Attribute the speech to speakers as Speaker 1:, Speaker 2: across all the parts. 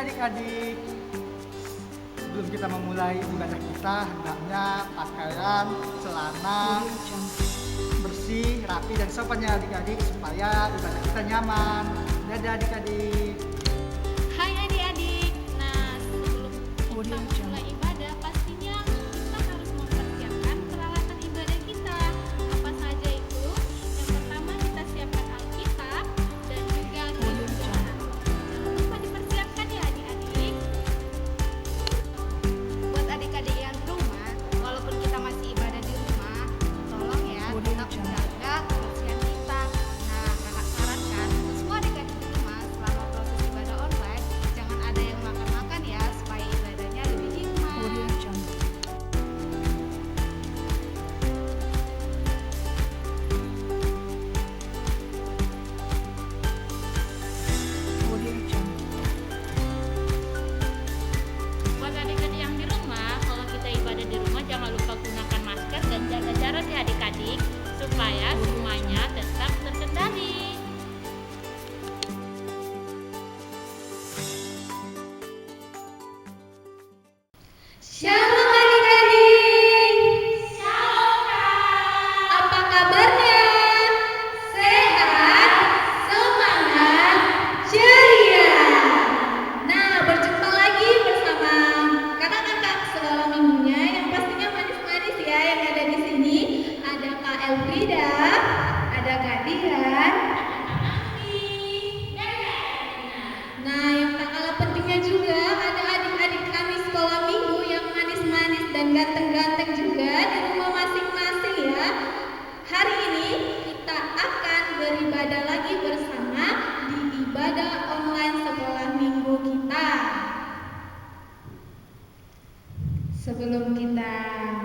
Speaker 1: adik-adik, sebelum kita memulai ibadah kita, hendaknya pakaian, celana bersih, rapi, dan sopan ya adik-adik, supaya ibadah kita nyaman. Dadah adik-adik.
Speaker 2: Hai adik-adik. Nah, sebelum kita memulai ibadah, pastinya kita harus mempersiapkan peralatan ibadah kita. Apa saja itu? Yang pertama, kita siapkan Alkitab dan juga Quran. Jangan lupa dipersiapkan ya adik-adik. Buat adik-adik yang di rumah, walaupun kita masih ibadah di rumah, tolong ya tetap menjaga kebersihan kita. Nah, kakak sarankan untuk semua adik-adik di rumah selama proses ibadah online, jangan ada yang makan-makan ya, supaya ibadahnya lebih hikmat. Buat adik-adik yang di rumah, kalau kita ibadah di rumah jangan lupa gunakan masker dan jaga jarak ya adik-adik, supaya semuanya tetap terkendali.
Speaker 3: Shalom adik-adik. Shalom Kak. Apa kabarnya? Sehat, semangat, ceria. Nah, berjumpa lagi bersama kakak-kakak segala minggunya yang pastinya manis-manis ya yang ada di sini. Ada Kak Elfrida, ada Kak Dian, nah, yang tak kalah pentingnya juga ada adik-adik kami sekolah minggu yang manis-manis dan ganteng-ganteng juga di rumah masing-masing ya. Hari ini kita akan beribadah lagi bersama di ibadah online sekolah minggu kita. Sebelum kita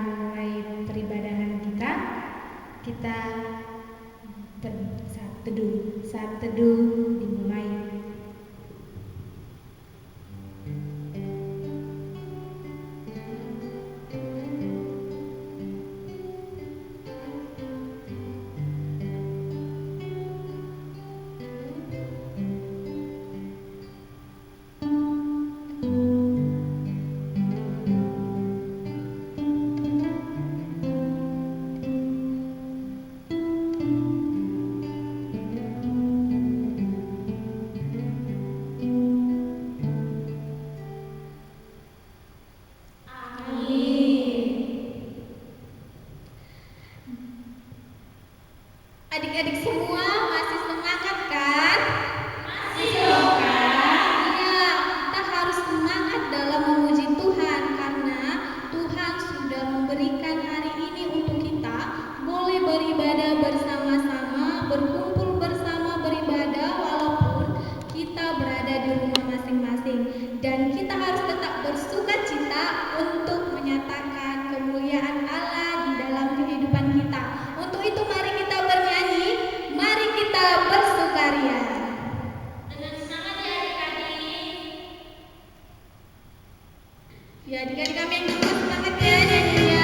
Speaker 3: mulai peribadahan kita saat teduh dimulai. Adik-adik semua masih semangat kan? Masih dong kan? Iya, kita harus semangat dalam memuji Tuhan karena Tuhan sudah memberikan hari ini untuk kita boleh beribadah bersama-sama, berkumpul bersama beribadah walaupun kita berada di rumah masing-masing, dan kita harus tetap bersukacita untuk menyatakan kemuliaan Allah di dalam kehidupan kita. Untuk itu mari kita bernyanyi, mari kita bersukaria. Dengan semangat ya adik-adik. Ya adik-adik kami yang juga semangat ya nyanyinya.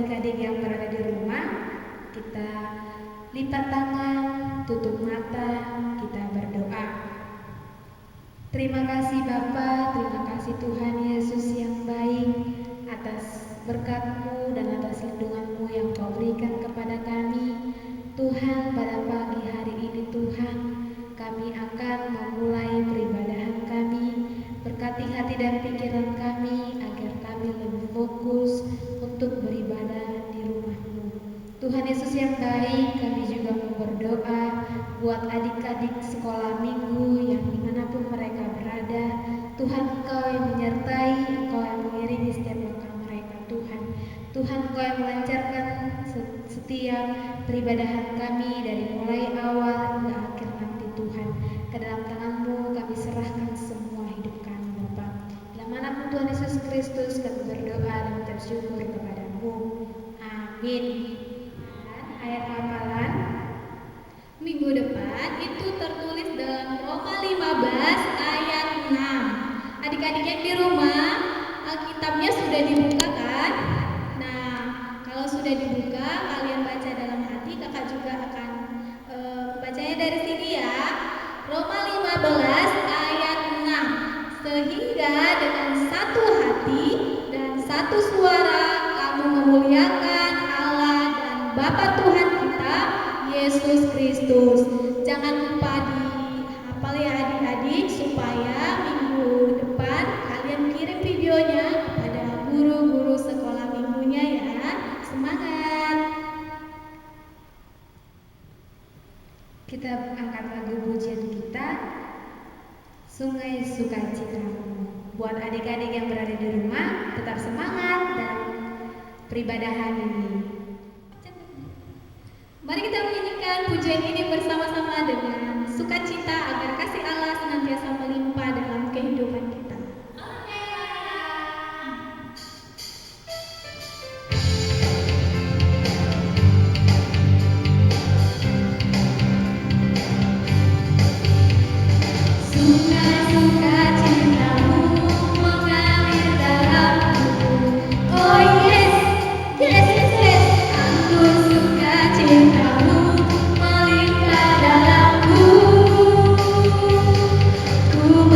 Speaker 3: adik-adik yang berada di rumah, kita lipat tangan, tutup mata, kita berdoa. Terima kasih Bapa, terima kasih Tuhan Yesus yang baik atas berkat-Mu dan atas lindungan-Mu yang Kau berikan kepada kami. Tuhan, pada pagi hari ini Tuhan, kami akan memulai peribadahan kami. Berkati hati dan pikiran kami agar kami lebih fokus untuk beribadah di rumah-Mu. Tuhan Yesus yang baik, kami juga mau berdoa buat adik-adik sekolah minggu yang dimanapun mereka berada. Tuhan, Engkau yang menyertai, Engkau yang mengiringi setiap langkah mereka Tuhan. Tuhan, Engkau yang melancarkan setiap peribadahan kami dari mulai awal hingga akhir nanti Tuhan. Ke dalam tangan-Mu kami serahkan semua hidup kami Bapa. Dalam manapun Tuhan Yesus Kristus kami berdoa dan mengucap syukur kepada-Mu. Amin. Dan ayat hafalan minggu depan itu tertulis dalam Roma 15 ayat 6. Adik-adik yang di rumah, Alkitabnya sudah dibuka kan? Nah, kalau sudah dibuka, kalian baca dalam hati, kakak juga akan membacanya dari sini ya. Roma 15 ayat 6. Sehingga dengan satu hati dan satu suara kamu memuliakan Allah dan Bapa Tuhan kita, Yesus Kristus. Jangan lupa dihafal ya adik-adik, supaya minggu depan kalian kirim videonya kepada guru-guru sekolah minggunya ya. Semangat. Kita angkat lagu pujian kita, Sungai Sukacitamu. Buat adik-adik yang berada di rumah, tetap semangat dalam peribadahan ini. Mari kita menyanyikan pujian ini bersama-sama dengan sukacita agar kasih Allah senantiasa melimpah dalam kehidupan kita. Sungai sukacitamu mengalir dalamku. Oh yes, yes, yes, yes. Anggur sukacitamu melimpah dalamku. Ku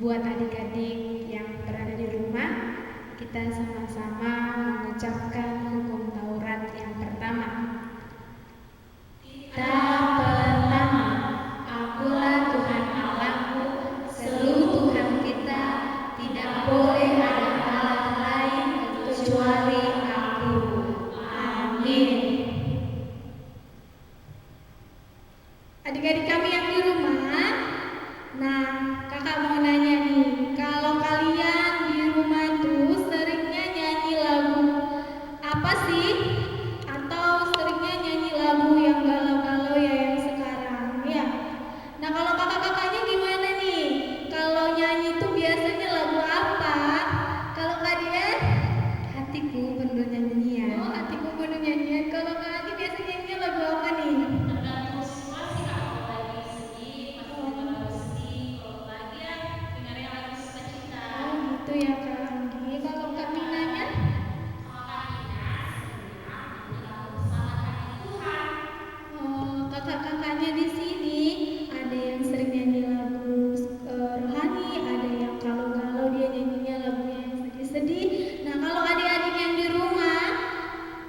Speaker 3: Buat adik-adik yang berada di rumah, kita sama-sama mengucapkan hukum Taurat yang pertama. Kita pertama, Akulah Tuhan Allahmu, seluruh Tuhan kita, tidak boleh ada Allah lain kecuali Aku. Amin. Adik-adik kami yang di rumah, nah kakak mau nanya nih, kalau kalian di rumah tuh seringnya nyanyi lagu apa sih? Atau seringnya nyanyi lagu yang galau-galau ya yang sekarang ya? Nah kalau kakak-kakaknya gimana nih? Kalau nyanyi tuh biasanya lagu apa? Kalau kalian? Hatiku penuh nyanyian. Oh hatiku penuh nyanyian. Kalau kalian biasanya nyanyi lagu apa nih? Gitu ya Kak Anggi. Kalau Kak Minanya? Oh, kakak-kakaknya di sini ada yang sering nyanyi lagu rohani, ada yang kalau galau dia nyanyinya lagunya yang sedih-sedih. Nah, kalau adik-adik yang di rumah,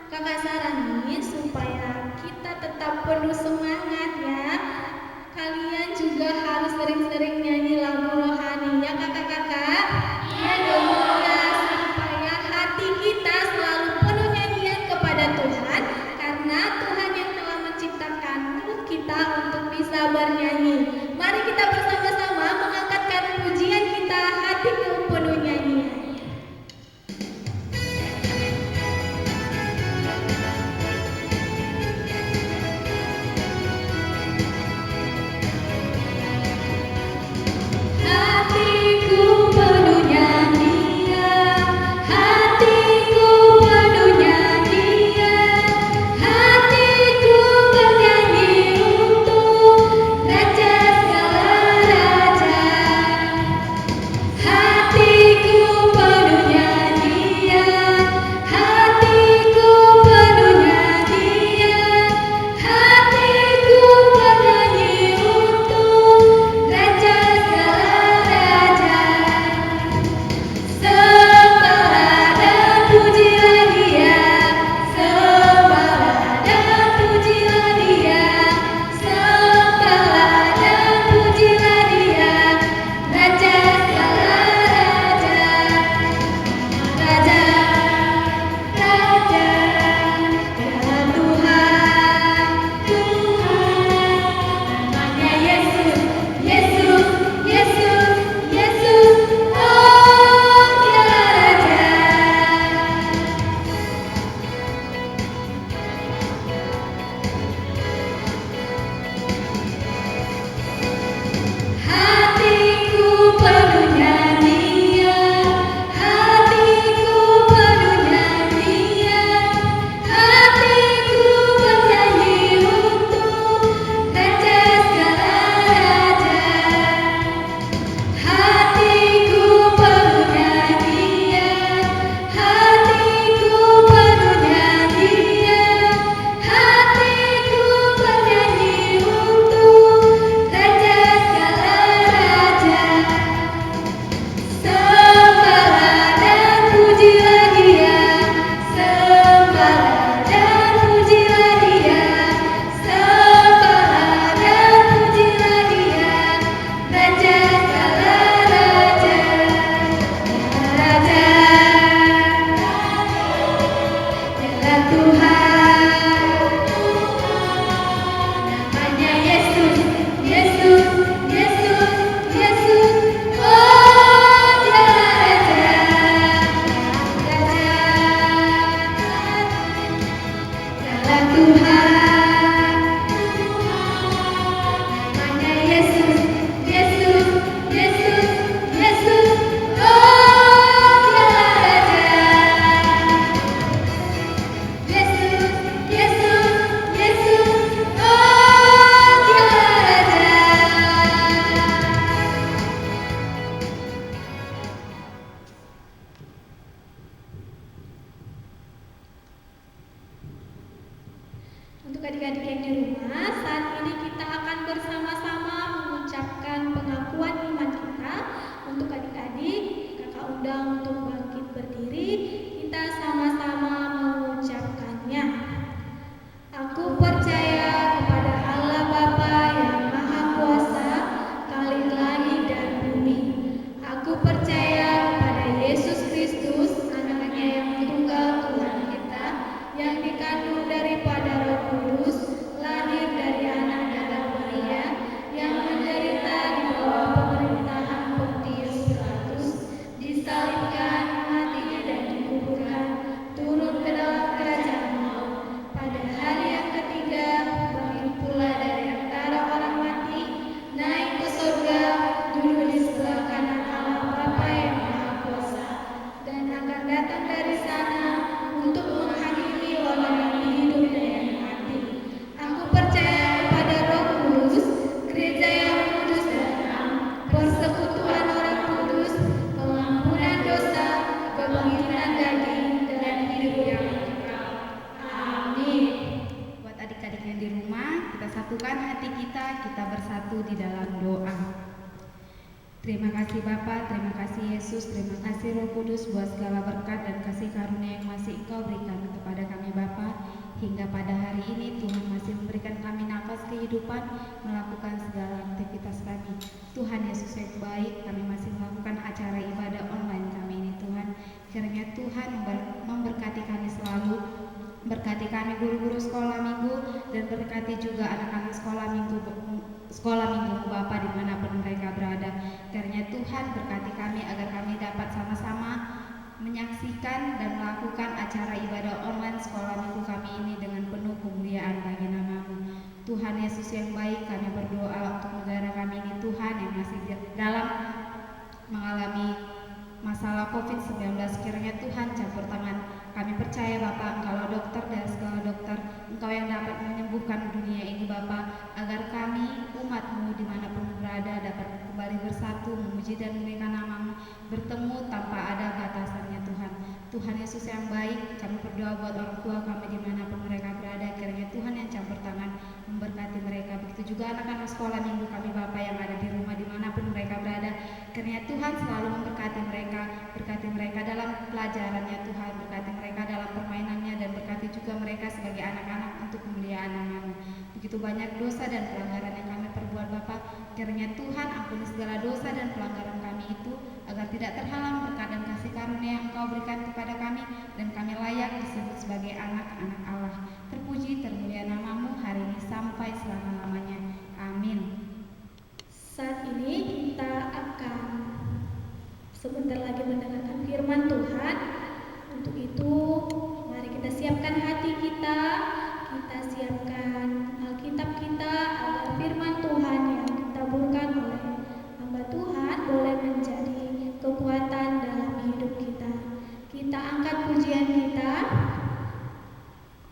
Speaker 3: kakak saranin supaya kita tetap penuh semangat ya. Kalian juga harus sering-sering nyanyi lagu rohani ya kakak-kakak. Iya dong ya, supaya hati kita selalu penuh nyanyian kepada Tuhan, karena Tuhan yang telah menciptakan kita untuk bisa bernyanyi. Mari kita bersama-sama mengangkatkan pujian kita, hatiku penuh nyanyian. Hatiku penuh nyanyian, hatiku penuh nyanyian, hatiku bernyanyi untuk
Speaker 4: kita bersatu di dalam doa. Terima kasih Bapa, terima kasih Yesus, terima kasih Roh Kudus buat segala berkat dan kasih karunia yang masih Engkau berikan kepada kami Bapa. Hingga pada hari ini Tuhan masih memberikan kami nafas kehidupan melakukan segala aktivitas kami. Tuhan Yesus yang baik, kami masih melakukan acara ibadah online kami ini Tuhan. Kiranya Tuhan memberkati kami selalu, berkati kami guru-guru sekolah minggu, dan berkati juga anak-anak sekolah minggu Bapa dimanapun mereka berada. Kiranya Tuhan berkati kami agar kami dapat sama-sama menyaksikan dan melakukan acara ibadah online sekolah minggu kami ini dengan penuh kemuliaan bagi nama-Mu. Tuhan Yesus yang baik, kami berdoa untuk negara kami ini Tuhan yang masih dalam mengalami masalah COVID-19. Kiranya Tuhan campur tangan. Kami percaya Bapa, Engkaulah dokter dari segala dokter, Engkau yang dapat menyembuhkan dunia ini Bapa, agar kami umat-Mu dimanapun berada dapat kembali bersatu memuji dan memuliakan nama-Mu, bertemu tanpa ada batasannya Tuhan. Tuhan Yesus yang baik, kami berdoa buat orang tua kami dimanapun mereka berada. Kiranya Tuhan yang campur tangan memberkati mereka. Begitu juga anak-anak sekolah minggu kami Bapa yang ada di rumah dimanapun mereka berada. Kiranya Tuhan selalu memberkati mereka, berkati mereka dalam pelajarannya Tuhan, berkati mereka dalam permainannya, dan berkati juga mereka sebagai anak-anak untuk kemuliaan nama-Mu. Begitu banyak dosa dan pelanggaran yang kami perbuat Bapa, kiranya Tuhan ampuni segala dosa dan pelanggaran kami itu, agar tidak terhalang berkat dan kasih karunia yang Engkau berikan kepada kami, dan kami layak disebut sebagai anak-anak Allah. Terpuji termulia nama-Mu hari ini sampai selama-lamanya. Amin.
Speaker 3: Saat ini kita akan sebentar lagi mendengarkan firman Tuhan. Untuk itu, mari kita siapkan hati kita siapkan Alkitab kita, agar firman Tuhan yang ditaburkan oleh hamba Tuhan boleh menjadi kekuatan dalam hidup kita. Kita angkat pujian kita,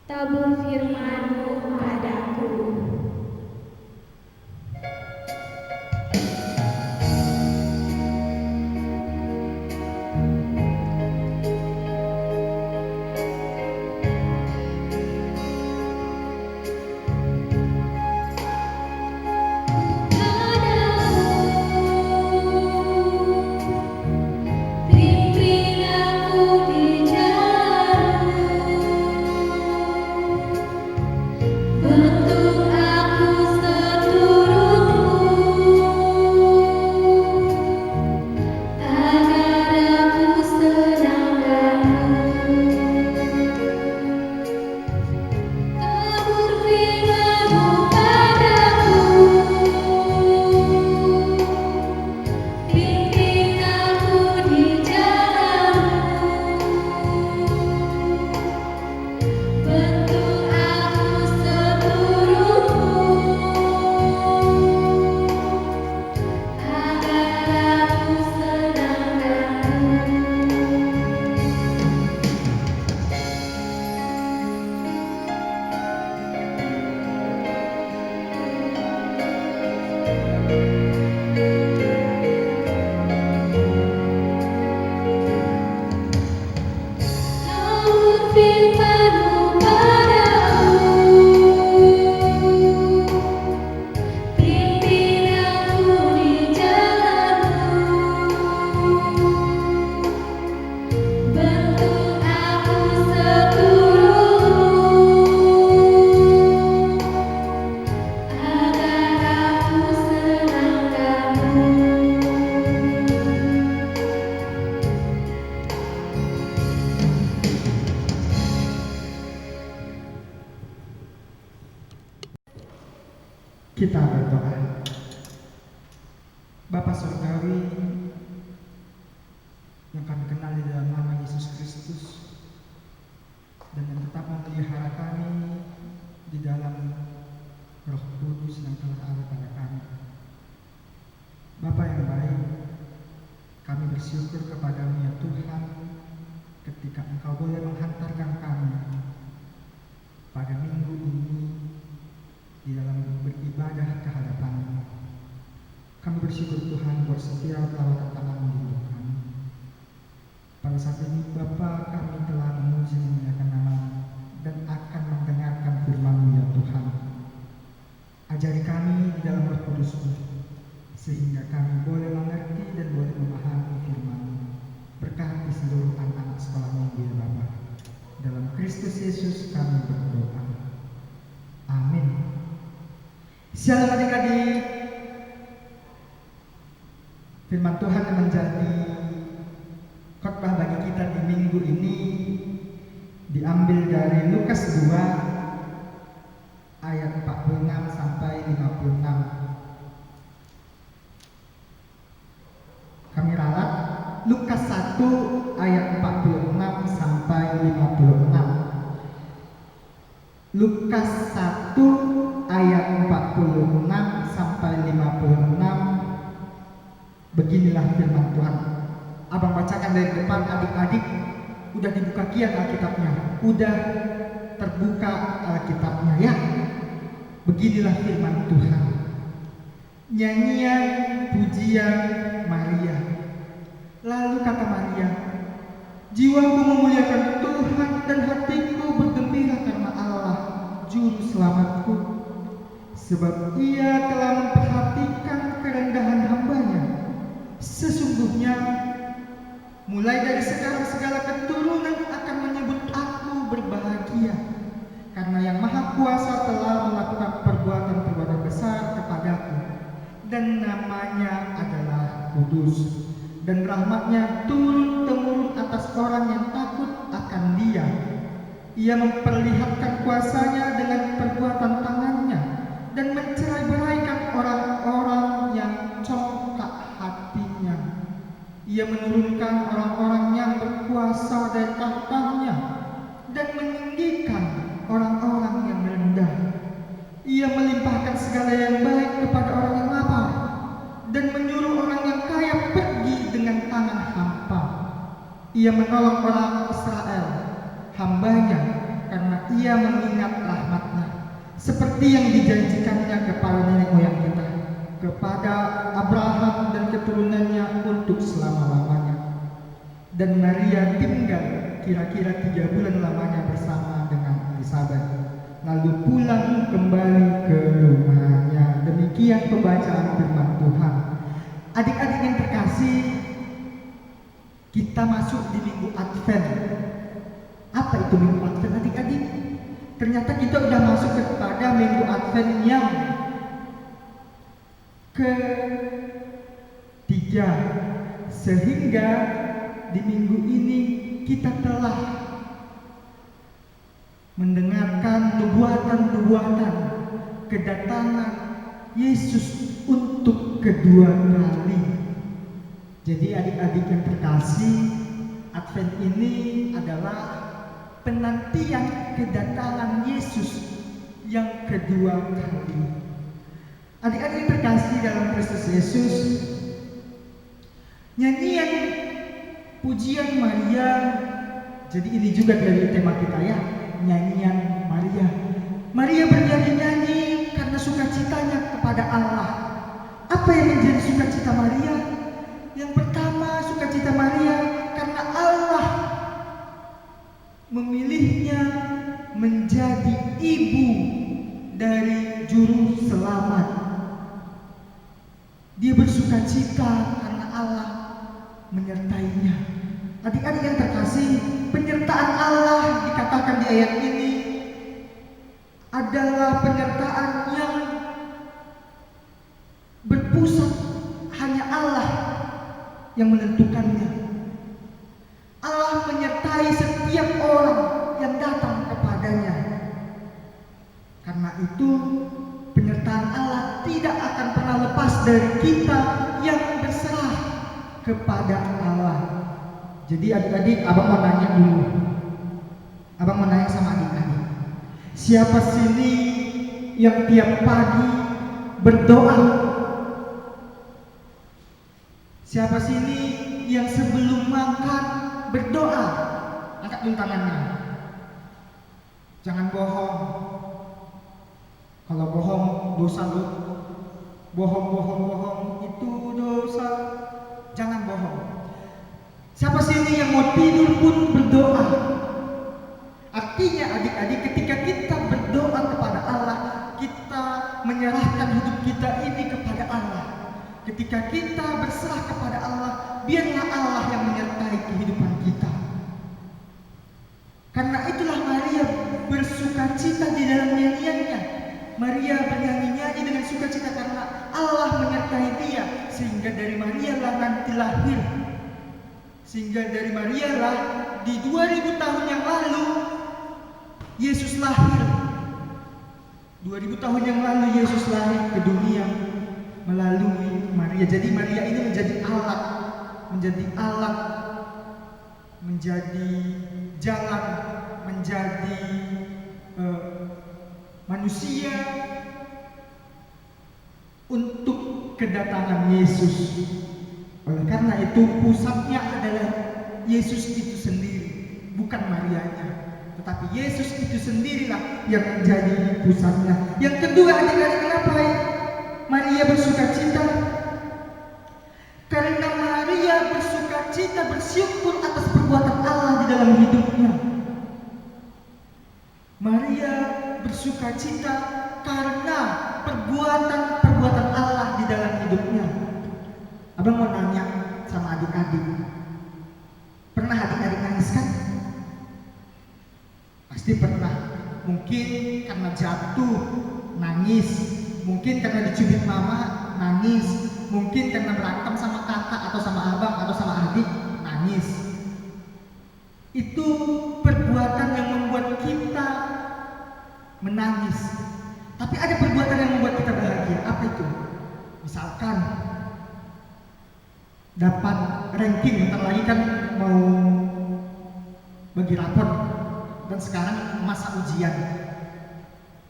Speaker 3: tabur firman-Mu padaku.
Speaker 1: Kita berdoa. Bapa Surgawi yang kami kenal di dalam nama Yesus Kristus, dan yang tetap memelihara kami di dalam Roh Kudus yang telah ada pada kami. Bapa yang baik, kami bersyukur kepadamu ya Tuhan, ketika Engkau boleh menghantarkan kami pada minggu ini di dalam beribadah ke hadapan-Mu. Kami bersyukur Tuhan buat setiap lawatan tangan-Mu di hidup kami. Pada saat ini Bapa, kami telah memuji memuliakan nama-Mu dan akan mendengarkan firman-Mu ya Tuhan. Ajari kami
Speaker 5: kami dalam Roh Kudus-Mu, sehingga kami boleh mengerti dan boleh memahami firman-Mu. Berkati seluruh anak-anak sekolah minggu ya Bapa. Dalam Kristus Yesus kami berdoa. Amin.
Speaker 1: Shalom adik-adik. Firman Tuhan yang menjadi khotbah bagi kita di minggu ini diambil dari Lukas 2 ayat 46 sampai 56. Kami ralat Lukas 1 ayat 46 sampai 56. Lukas 1 ayat 46 sampai 56. Beginilah firman Tuhan. Abang bacakan dari depan, adik-adik udah dibuka kian Alkitabnya, udah terbuka Alkitabnya ya. Beginilah firman Tuhan. Nyanyian pujian Maria. Lalu kata Maria, jiwaku memuliakan Tuhan dan hatiku bergembira karena Allah, juru selamatku. Sebab ia telah memperhatikan kerendahan hamba-Nya. Sesungguhnya mulai dari sekarang segala keturunan akan menyebut aku berbahagia, karena Yang Maha Kuasa telah melakukan perbuatan-perbuatan besar kepadaku, dan namanya adalah kudus, dan rahmat-Nya turun-temurun atas orang yang takut akan Dia. Ia memperlihatkan kuasa-Nya dengan perbuatan tangan-Nya, dan mencerai-beraikan orang-orang yang congkak hatinya. Ia menurunkan orang-orang yang berkuasa dari tahta-Nya, dan meninggikan orang-orang yang rendah. Ia melimpahkan segala yang baik kepada orang yang lapar, dan menyuruh orang yang kaya pergi dengan tangan hampa. Ia menolong orang Israel, hamba-Nya, karena Ia mengingat rahmat-Nya, seperti yang dijanjikannya kepada nenek moyang kita, kepada Abraham dan keturunannya untuk selama-lamanya. Dan Maria tinggal kira-kira 3 bulan lamanya bersama dengan Elisabet, lalu pulang kembali ke rumahnya. Demikian pembacaan firman Tuhan. Adik-adik yang terkasih, kita masuk di minggu Advent. Apa itu minggu Advent adik-adik? Ternyata kita sudah masuk kepada minggu Advent yang ketiga, sehingga di minggu ini kita telah mendengarkan nubuatan-nubuatan kedatangan Yesus untuk kedua kali. Jadi adik-adik yang terkasih, Advent ini adalah penantian kedatangan Yesus yang kedua kali. Adik-adik yang terkasih dalam Kristus Yesus, nyanyian pujian Maria. Jadi ini juga dari tema kita ya, nyanyian Maria. Maria bernyanyi-nyanyi karena sukacitanya kepada Allah. Apa yang menjadi sukacita Maria? Yang pertama, sukacita Maria karena Allah memilihnya menjadi ibu dari juru selamat. Dia bersukacita karena Allah menyertainya. Adik-adik yang terkasih, penyertaan Allah dikatakan di ayat ini adalah penyertaan yang berpusat hanya Allah yang menentukannya. Allah menyertai setiap orang yang datang kepadanya. Karena itu penyertaan Allah tidak akan pernah lepas dari kita yang berserah kepada Allah. Jadi adik-adik, abang mau nanya dulu. Abang mau nanya sama adik-adik, siapa sini yang tiap pagi berdoa? Siapa sini yang sebelum makan berdoa? Angkat dulu tangannya. Jangan bohong. Kalau bohong dosa lu. Bohong itu dosa. Jangan bohong. Siapa sini yang mau tidur pun berdoa? Artinya adik-adik, ketika kita berdoa kepada Allah, kita menyerahkan hidup kita
Speaker 5: Ketika kita berserah kepada Allah, biarlah Allah yang menyertai kehidupan kita. Karena itulah Maria bersukacita di dalam nyanyiannya. Maria bernyanyi-nyanyi dengan sukacita karena Allah menyertai dia. Sehingga dari Maria lah nanti lahir. Sehingga dari Maria lah di 2000 tahun yang lalu Yesus lahir. 2000 tahun yang lalu Yesus lahir ke dunia melalui Maria. Jadi Maria ini menjadi alat, menjadi jalan, menjadi manusia untuk kedatangan Yesus. Oleh karena itu pusatnya adalah Yesus itu sendiri, bukan Marianya. Tetapi Yesus itu sendirilah yang menjadi pusatnya. Yang kedua, adik-adik, kenapa Maria bersukacita? Karena Maria bersukacita, bersyukur atas perbuatan Allah di dalam hidupnya. Maria bersukacita karena perbuatan Allah di dalam hidupnya. Abang mau nanya sama adik-adik, pernah adik-adik nangis kan? Pasti pernah. Mungkin karena jatuh, nangis. Mungkin karena dicubit mama, nangis. Mungkin karena berantem sama kakak atau sama abang atau sama adik, nangis. Itu perbuatan yang membuat kita menangis. Tapi ada perbuatan yang membuat kita bahagia. Apa itu? Misalkan dapat ranking, bentar lagi kan mau bagi rapor, dan sekarang masa ujian.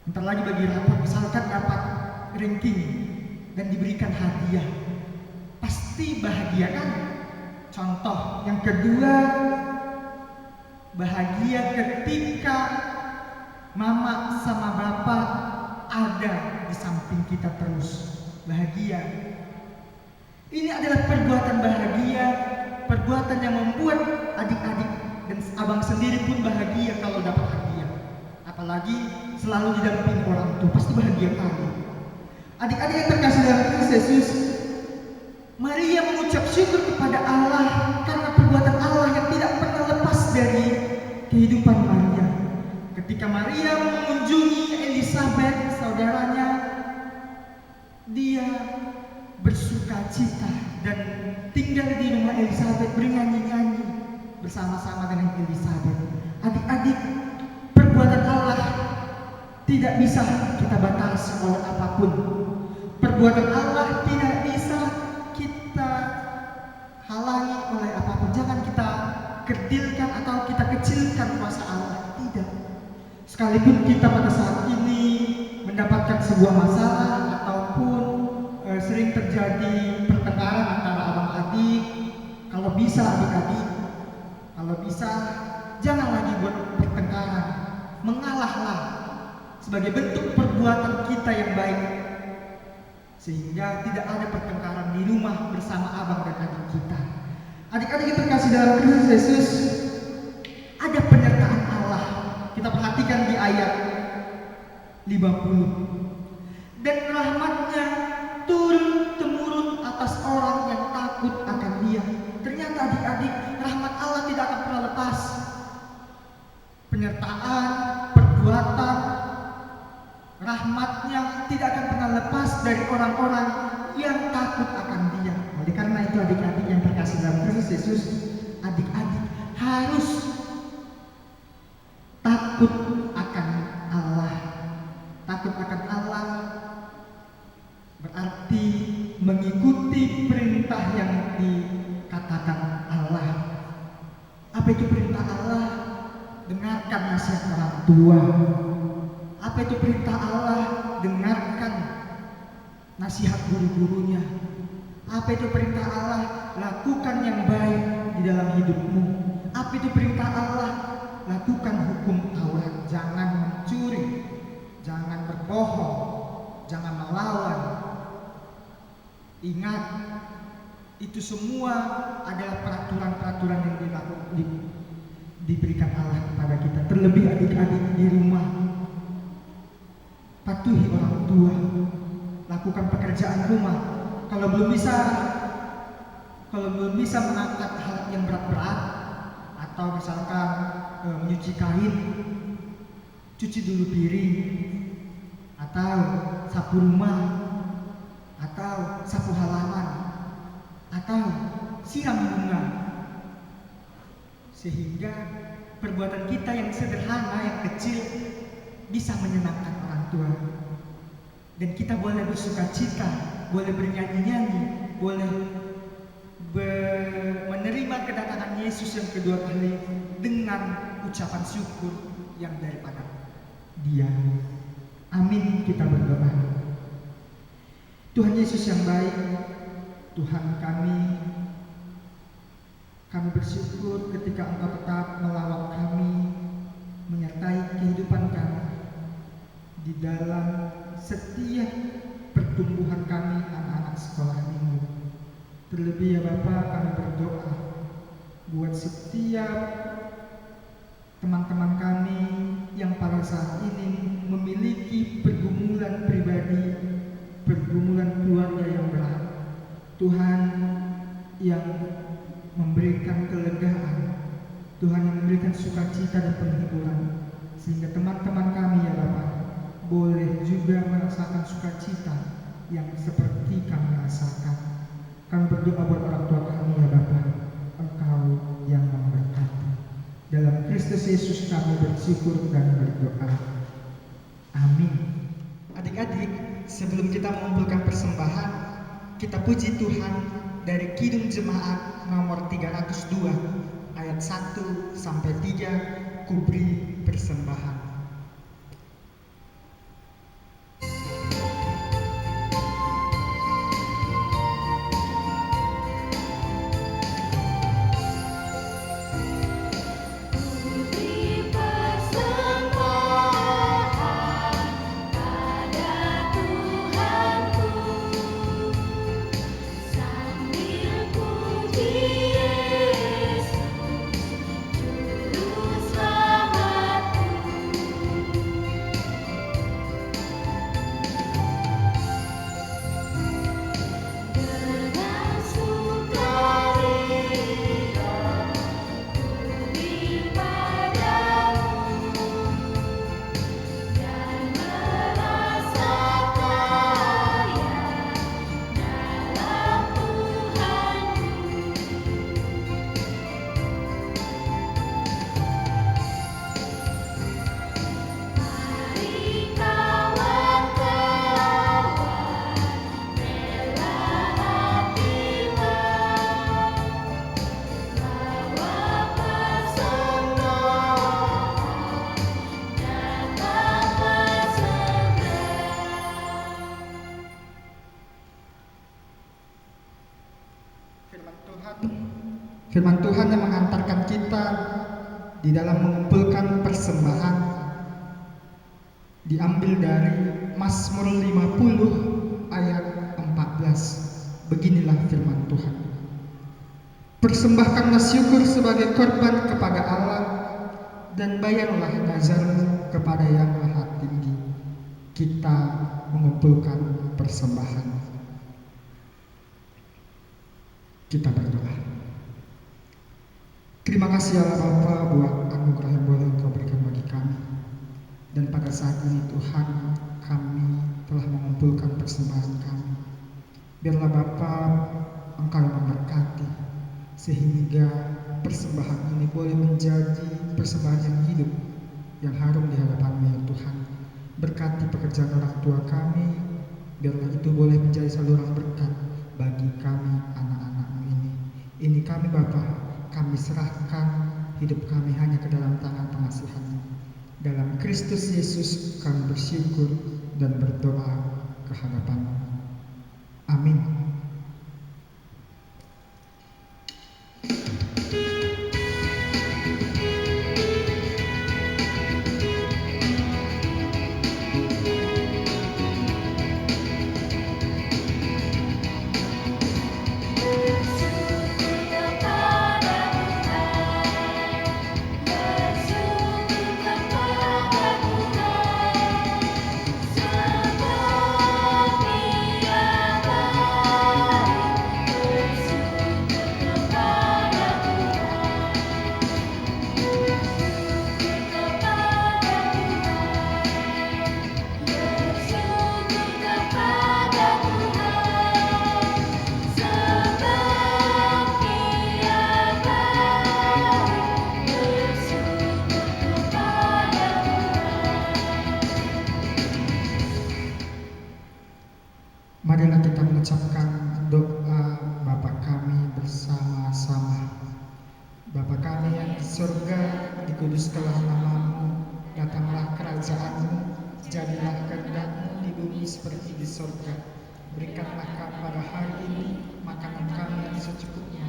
Speaker 5: Bentar lagi bagi rapor, misalkan dapat ranking dan diberikan hadiah, pasti bahagia kan? Contoh yang kedua, bahagia ketika mama sama bapak ada di samping kita terus. Bahagia. Ini adalah perbuatan bahagia, perbuatan yang membuat adik-adik dan abang sendiri pun bahagia kalau dapat hadiah. Apalagi selalu didampingi orang tua, pasti bahagia kali. Adik-adik yang terkasih dalam Kristus Yesus, Maria mengucap syukur kepada Allah karena perbuatan Allah yang tidak pernah lepas dari kehidupan Maria. Ketika Maria mengunjungi Elizabeth, saudaranya, dia bersukacita dan tinggal di rumah Elizabeth, bernyanyi-nyanyi bersama-sama dengan Elizabeth. Adik-adik, perbuatan Allah tidak bisa kita batasi oleh apapun. Perbuatan Allah tidak bisa kita halangi oleh apapun. Jangan kita kerdilkan atau kita kecilkan kuasa Allah. Tidak. Sekalipun kita pada saat ini mendapatkan sebuah masalah ataupun sering terjadi pertengkaran antara abang adik, kalau bisa adik-adik, kalau bisa jangan lagi buat pertengkaran, mengalahlah sebagai bentuk perbuatan kita yang baik, sehingga tidak ada pertengkaran di rumah bersama abang dan adik kita. Adik-adik yang terkasih dalam Kristus Yesus, ada penyertaan Allah. Kita perhatikan di ayat 50. Dan rahmatnya turun-temurun atas orang yang takut akan Dia. Ternyata adik-adik, rahmat Allah tidak akan pernah lepas. Penyertaan, perbuatan, rahmatnya tidak akan pernah lepas dari orang-orang yang takut akan Dia. Oleh karena itu adik-adik yang terkasih dalam Kristus Yesus, adik-adik harus takut akan Allah. Takut akan Allah berarti mengikuti perintah yang dikatakan Allah. Apa itu perintah Allah? Dengarkan nasihat orang tua. Apa itu perintah Allah? Dengarkan nasihat guru-gurunya. Apa itu perintah Allah? Lakukan yang baik di dalam hidupmu. Apa itu perintah Allah? Lakukan hukum Taurat. Jangan mencuri, jangan berbohong, jangan melawan. Ingat, itu semua adalah peraturan-peraturan yang diberikan Allah kepada kita. Terlebih adik-adik di rumah, patuhi orang tua, lakukan pekerjaan rumah kalau belum bisa mengangkat hal yang berat-berat atau misalkan menyuci kain, cuci dulu piring, atau sapu rumah, atau sapu halaman, atau siram bunga, sehingga perbuatan kita yang sederhana, yang kecil bisa menyenangkan orang tua, dan kita boleh bersukacita, boleh bernyanyi-nyanyi, boleh menerima kedatangan Yesus yang kedua kali dengan ucapan syukur yang daripada Dia. Amin, kita berdoa. Tuhan Yesus yang baik, Tuhan kami bersyukur ketika Engkau tetap melawat kami, menyertai kehidupan kami di dalam setiap pertumbuhan kami anak-anak sekolah minggu. Terlebih ya Bapa, kami berdoa buat setiap teman-teman kami yang pada saat ini memiliki pergumulan pribadi, pergumulan keluarga yang berat. Tuhan yang memberikan kelegaan, Tuhan yang memberikan sukacita dan penghiburan, sehingga teman-teman kami ya Bapa boleh juga merasakan sukacita yang seperti kami rasakan. Kami berdoa buat orang tua kami ya Bapa, Engkau yang memberkati. Dalam Kristus Yesus kami bersyukur dan berdoa. Amin. Adik-adik, sebelum kita mengumpulkan persembahan, kita puji Tuhan dari Kidung Jemaat nomor 302 ayat 1 sampai 3, Kubri persembahan. Firman Tuhan yang mengantarkan kita di dalam mengumpulkan persembahan diambil dari Mazmur 50 ayat 14. Beginilah firman Tuhan. Persembahkanlah syukur sebagai korban kepada Allah, dan bayarlah nazarmu kepada Yang Maha Tinggi. Kita mengumpulkan persembahan. Kita berdoa. Terima kasih Allah Bapa buat anugerah yang boleh Engkau berikan bagi kami. Dan pada saat ini Tuhan, kami telah mengumpulkan persembahan kami. Biarlah Bapa Engkau yang memberkati, sehingga persembahan ini boleh menjadi persembahan yang hidup, yang harum di hadapan-Mu ya Tuhan. Berkati pekerjaan orang tua kami, biarlah itu boleh menjadi saluran berkat bagi kami anak-anak-Mu ini. Ini kami Bapa, kami serahkan hidup kami hanya ke dalam tangan pengasihan-Mu. Dalam Kristus Yesus kami bersyukur dan berdoa ke hadapan-Mu. Amin.
Speaker 3: Setia
Speaker 5: seperti di sorga. Berikanlah kami pada hari ini makanan kami yang secukupnya,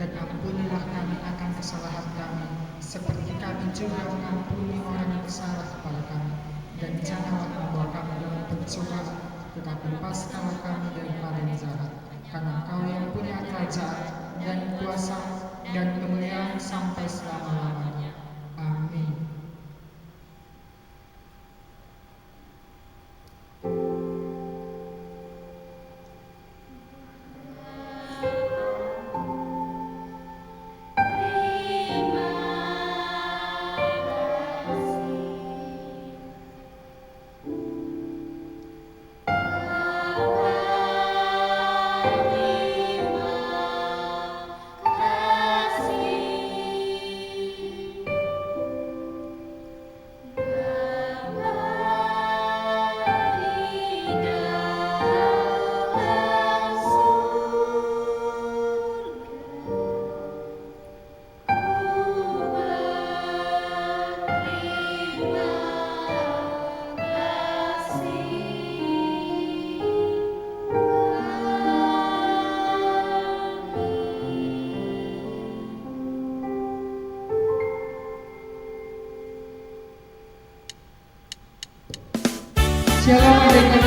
Speaker 5: dan ampunilah kami akan kesalahan kami, seperti kami juga mengampuni orang yang bersalah kepada kami. Dan janganlah membawa kami dalam pencobaan, tetapi lepaskanlah kami daripada yang jahat. Karena Engkau yang punya kerajaan dan kuasa dan kemuliaan sampai selama-lamanya. Amin. Shalom adik-adik.